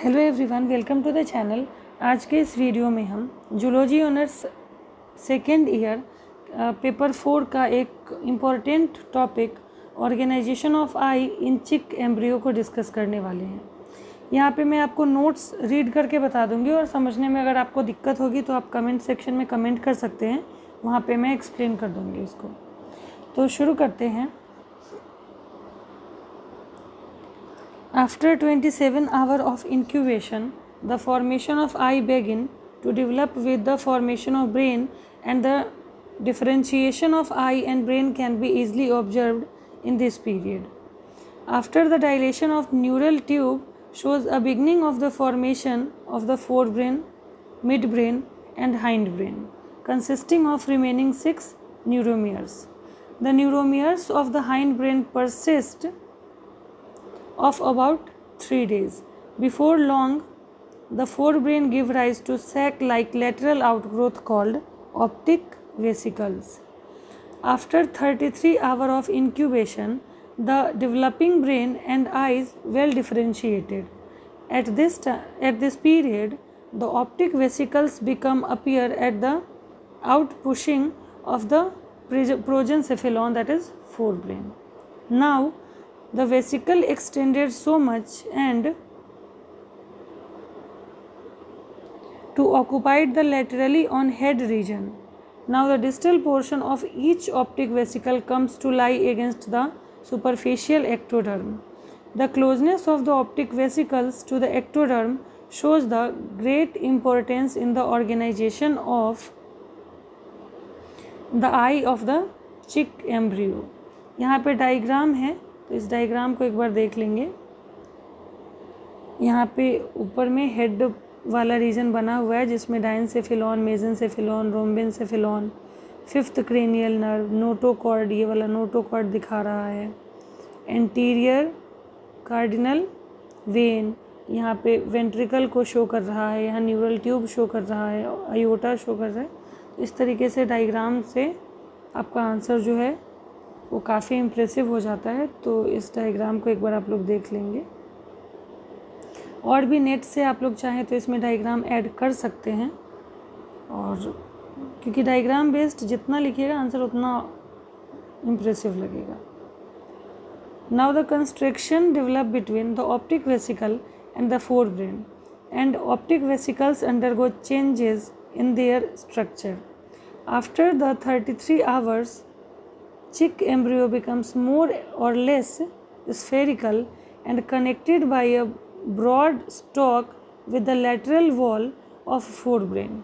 Hello everyone, welcome to the channel. आज के इस वीडियो में हम zoology honours second year paper 4 का एक important topic organisation of eye in chick embryo को डिस्कस करने वाले हैं। यहाँ पे मैं आपको नोट्स रीड करके बता दूंगी और समझने में अगर आपको दिक्कत होगी तो आप कमेंट सेक्शन में कमेंट कर सकते हैं, वहाँ पे मैं एक्सप्लेन कर दूँगी इसको। तो शुरू करते हैं। After 27 hours of incubation, the formation of eye begin to develop with the formation of brain, and the differentiation of eye and brain can be easily observed in this period. After the dilation of neural tube shows a beginning of the formation of the forebrain, midbrain and hindbrain, consisting of remaining 6 neuromeres. The neuromeres of the hindbrain persist of about 3 days. Before long, the forebrain give rise to sac-like lateral outgrowth called optic vesicles. After 33 hours of incubation, the developing brain and eyes well differentiated. At this period, the optic vesicles appear at the outpushing of the progencephalon, that is forebrain. Now, the vesicle extended so much and to occupy the laterally on head region. Now the distal portion of each optic vesicle comes to lie against the superficial ectoderm. The closeness of the optic vesicles to the ectoderm shows the great importance in the organization of the eye of the chick embryo. यहाँ पे diagram है, तो इस diagram को एक बार देख लेंगे। यहाँ पे ऊपर में हेड वाला रीजन बना हुआ है जिसमें डायनसेफिलॉन, मेसेनसेफिलॉन, रोम्बेनसेफिलॉन, फिफ्थ क्रेनियल नर्व, नोटोकॉर्ड, ये वाला नोटोकॉर्ड दिखा रहा है, एंटीरियर कार्डिनल वेन यहाँ पे वेंट्रिकल को शो कर रहा है, यहाँ न्यूरल ट्यूब शो कर रहा है, आयोटा शो कर रहा है। तो इस तरीके से डायग्राम से आपका आंसर जो है वो काफ़ी इम्प्रेसिव हो जाता है। तो इस डायग्राम को एक बार आप लोग देख लेंगे, और भी नेट से आप लोग चाहें तो इसमें डायग्राम ऐड कर सकते हैं, और क्योंकि डायग्राम बेस्ड जितना लिखिएगा आंसर उतना इम्प्रेसिव लगेगा। Now the construction develop between the optic vesicle and the forebrain, and optic vesicles undergo changes in their structure. After the 33 hours, chick embryo becomes more or less spherical and connected by a broad stalk with the lateral wall of forebrain.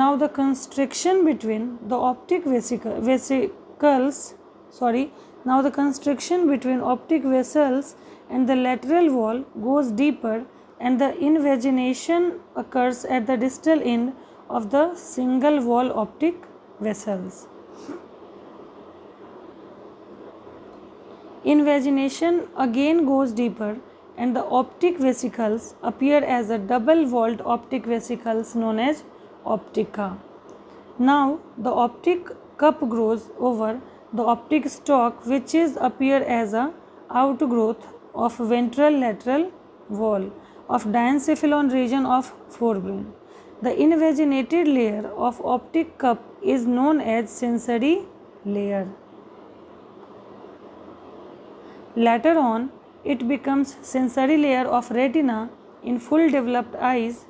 Now the constriction between the optic vessels and the lateral wall goes deeper, and the invagination occurs at the distal end of the single wall optic vessels. Invagination again goes deeper, and the optic vesicles appear as a double-walled optic vesicles known as optica. Now the optic cup grows over the optic stalk, which appear as a outgrowth of ventral lateral wall of diencephalon region of forebrain. The invaginated layer of optic cup is known as sensory layer. Later on, it becomes sensory layer of retina in full developed eyes.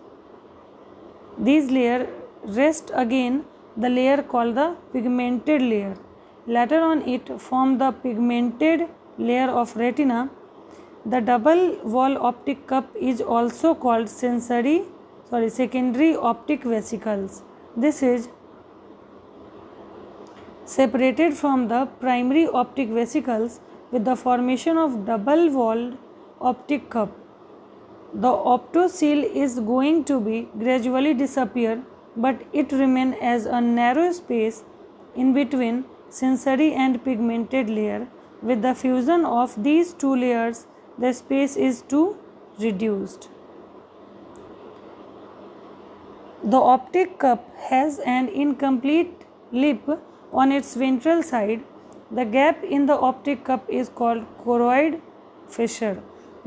These layers rest again the layer called the pigmented layer. Later on, it forms the pigmented layer of retina. The double wall optic cup is also called secondary optic vesicles. This is separated from the primary optic vesicles with the formation of double walled optic cup. The optocele is going to be gradually disappear, but it remains as a narrow space in between sensory and pigmented layer. With the fusion of these two layers, the space is too reduced. The optic cup has an incomplete lip on its ventral side. The gap in the optic cup is called choroid fissure.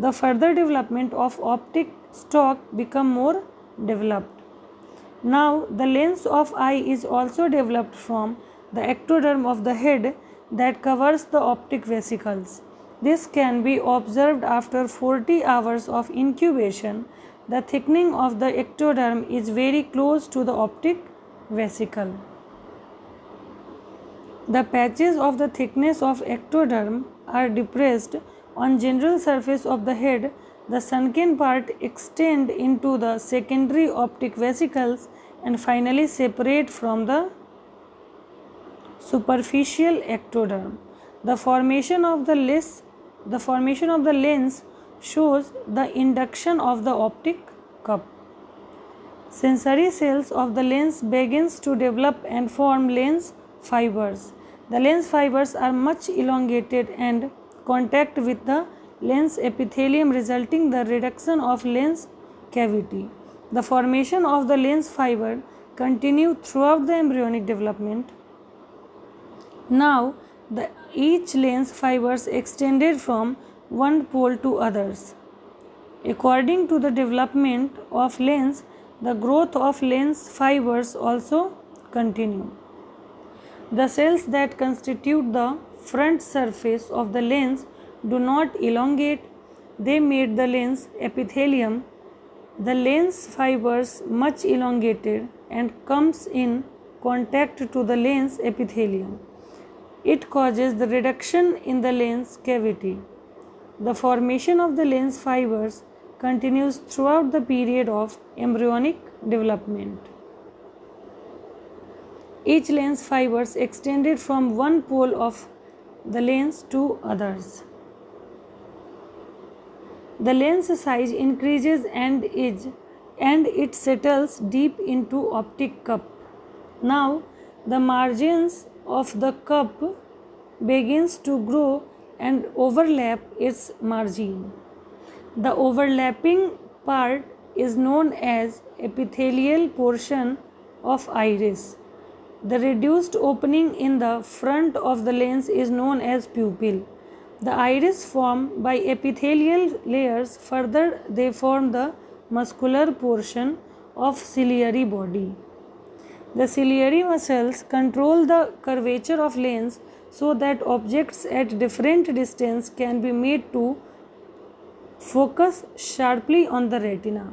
the further development of optic stalk become more developed. Now, the lens of eye is also developed from the ectoderm of the head that covers the optic vesicles. This can be observed after 40 hours of incubation. The thickening of the ectoderm is very close to the optic vesicle. The patches of the thickness of ectoderm are depressed on general surface of the head. The sunken part extend into the secondary optic vesicles and finally separate from the superficial ectoderm. The formation of the lens shows the induction of the optic cup. Sensory cells of the lens begins to develop and form lens fibers. The lens fibers are much elongated and contact with the lens epithelium, resulting the reduction of lens cavity. The formation of the lens fiber continue throughout the embryonic development. Now, each lens fibers extended from one pole to others. According to the development of lens, the growth of lens fibers also continue. The cells that constitute the front surface of the lens do not elongate, they made the lens epithelium. The lens fibers much elongated and comes in contact to the lens epithelium. It causes the reduction in the lens cavity. The formation of the lens fibers continues throughout the period of embryonic development. Each lens fibers extended from one pole of the lens to others. The lens size increases and it settles deep into optic cup. Now the margins of the cup begins to grow and overlap its margin. The overlapping part is known as epithelial portion of iris. The reduced opening in the front of the lens is known as pupil. The iris formed by epithelial layers. Further, they form the muscular portion of ciliary body. The ciliary muscles control the curvature of lens so that objects at different distance can be made to focus sharply on the retina.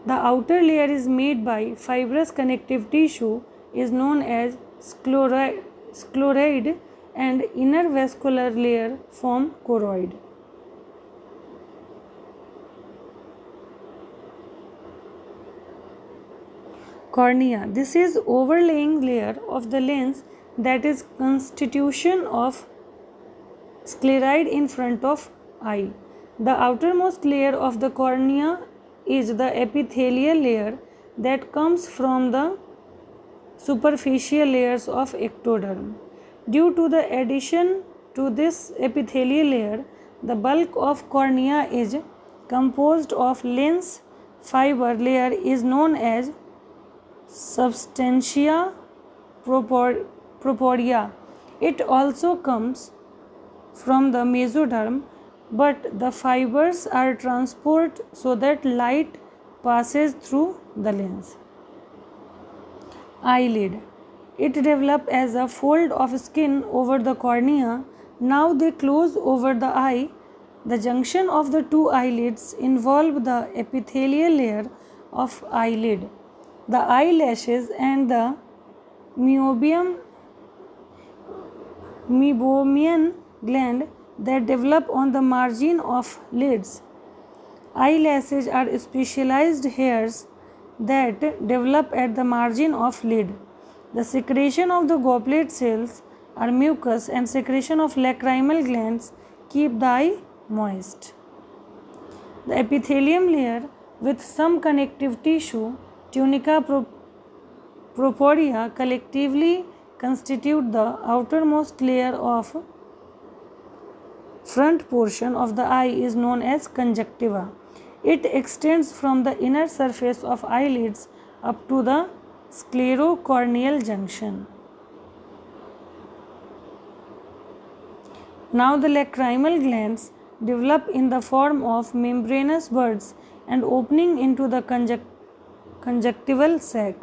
The outer layer is made by fibrous connective tissue is known as scleroid and inner vascular layer form choroid. Cornea. This is overlaying layer of the lens that is constitution of scleroid in front of eye. The outermost layer of the cornea is the epithelial layer that comes from the superficial layers of ectoderm. Due to the addition to this epithelial layer, the bulk of cornea is composed of lens fiber layer is known as substantia proporia. It also comes from the mesoderm, but the fibers are transport so that light passes through the lens. Eyelid. It develops as a fold of skin over the cornea. Now they close over the eye. The junction of the two eyelids involve the epithelial layer of eyelid. The eyelashes and the meibomian gland that develop on the margin of lids. Eyelashes are specialized hairs that develop at the margin of lid. The secretion of the goblet cells are mucus and secretion of lacrimal glands keep the eye moist. The epithelium layer with some connective tissue, tunica proporia, collectively constitute the outermost layer of front portion of the eye is known as conjunctiva. It extends from the inner surface of eyelids up to the sclerocorneal junction. Now the lacrimal glands develop in the form of membranous buds and opening into the conjunctival sac,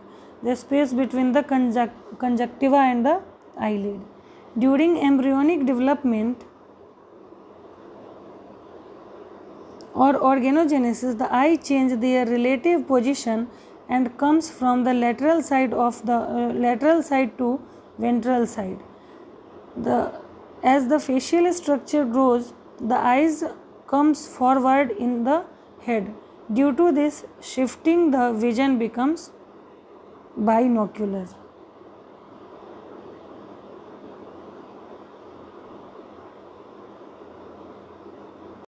the space between the conjunctiva and the eyelid. During embryonic development or organogenesis, the eye change their relative position and comes from the lateral side to ventral side. As the facial structure grows, the eyes comes forward in the head. Due to this shifting, the vision becomes binocular.